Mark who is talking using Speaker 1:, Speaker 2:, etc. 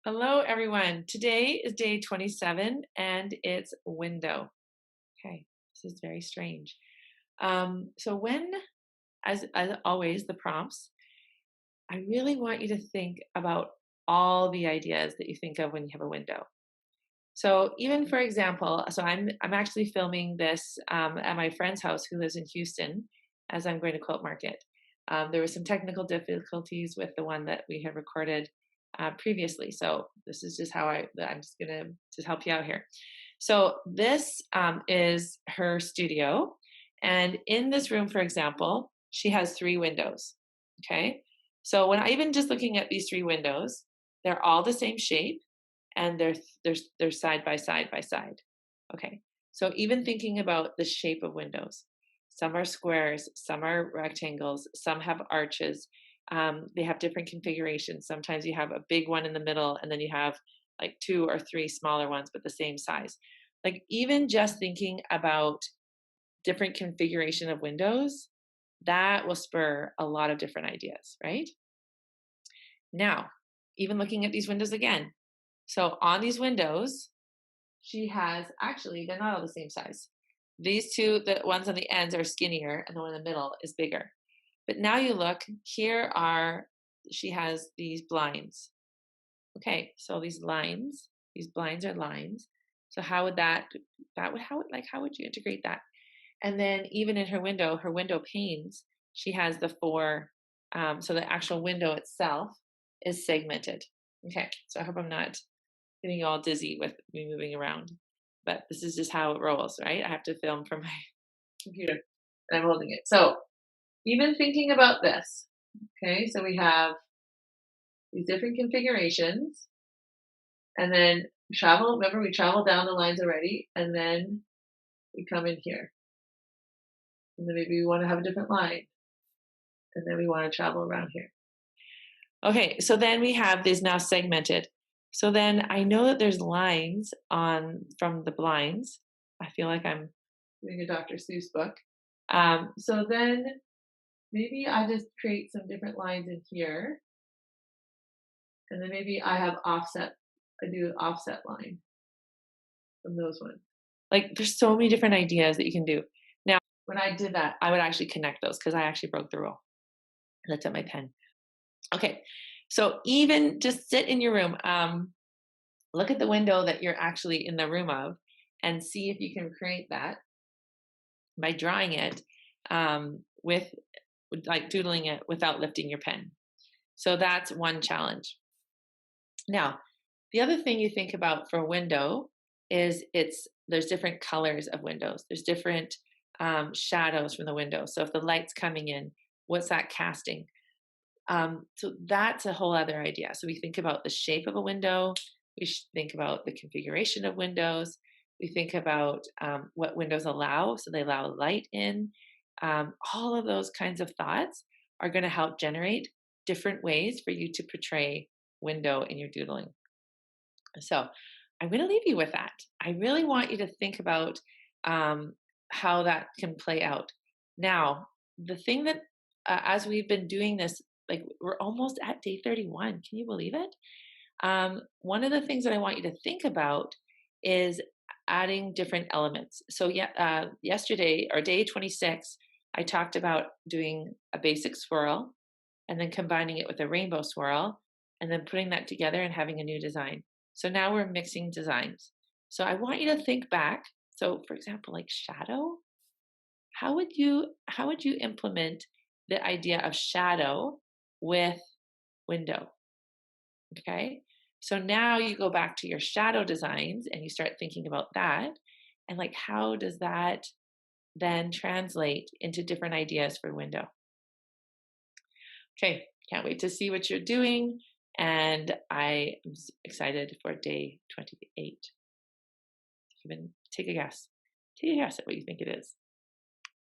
Speaker 1: Hello, everyone. Today is day 27 and it's window. Okay, this is very strange. So, as always, the prompts, I really want you to think about all the ideas that you think of when you have a window. So, even for example, I'm actually filming this at my friend's house who lives in Houston as I'm going to quilt market. There were some technical difficulties with the one that we had recorded previously. So this is just I'm just gonna just help you out here. So this is her studio, and in this room, for example, she has three windows. Okay, so when I even just looking at these three windows, they're all the same shape, and they're side by side by side. Okay, so even thinking about the shape of windows, some are squares, some are rectangles, some have arches. They have different configurations. Sometimes you have a big one in the middle, and then you have like two or three smaller ones, but the same size. Like even just thinking about different configuration of windows, that will spur a lot of different ideas, right? Now, even looking at these windows again. So on these windows, she has actually, they're not all the same size. These two, the ones on the ends are skinnier, and the one in the middle is bigger. But now you look, she has these blinds. Okay, so these blinds are lines. So how would how would you integrate that? And then even in her window panes, she has the four, so the actual window itself is segmented. Okay, so I hope I'm not getting you all dizzy with me moving around, but this is just how it rolls, right? I have to film from my computer and I'm holding it. So even thinking about this, okay, so we have these different configurations, and then remember we travel down the lines already, and then we come in here. And then maybe we want to have a different line, and then we want to travel around here. Okay, so then we have these now segmented. So then I know that there's lines on from the blinds. I feel like I'm reading a Dr. Seuss book. So then maybe I just create some different lines in here. And then maybe I have offset. I do an offset line from those ones. Like there's so many different ideas that you can do. Now, when I did that, I would actually connect those because I actually broke the rule. I looked at my pen. Okay, so even just sit in your room, look at the window that you're actually in the room of, and see if you can create that by drawing it with like doodling it without lifting your pen. So that's one challenge. Now, the other thing you think about for a window is there's different colors of windows. There's different shadows from the window. So if the light's coming in, what's that casting? So that's a whole other idea. So we think about the shape of a window. We should think about the configuration of windows. We think about what windows allow. So they allow light in. All of those kinds of thoughts are going to help generate different ways for you to portray window in your doodling. So I'm going to leave you with that. I really want you to think about how that can play out. Now, the thing that, as we've been doing this, like we're almost at day 31. Can you believe it? One of the things that I want you to think about is adding different elements. So yeah, yesterday or day 26, I talked about doing a basic swirl and then combining it with a rainbow swirl and then putting that together and having a new design. So now we're mixing designs. So I want you to think back. So for example, like shadow, how would you implement the idea of shadow with window? Okay. So now you go back to your shadow designs and you start thinking about that. And like, how does that then translate into different ideas for window? Okay. Can't wait to see what you're doing. And I am excited for day 28. Even take a guess. Take a guess at what you think it is.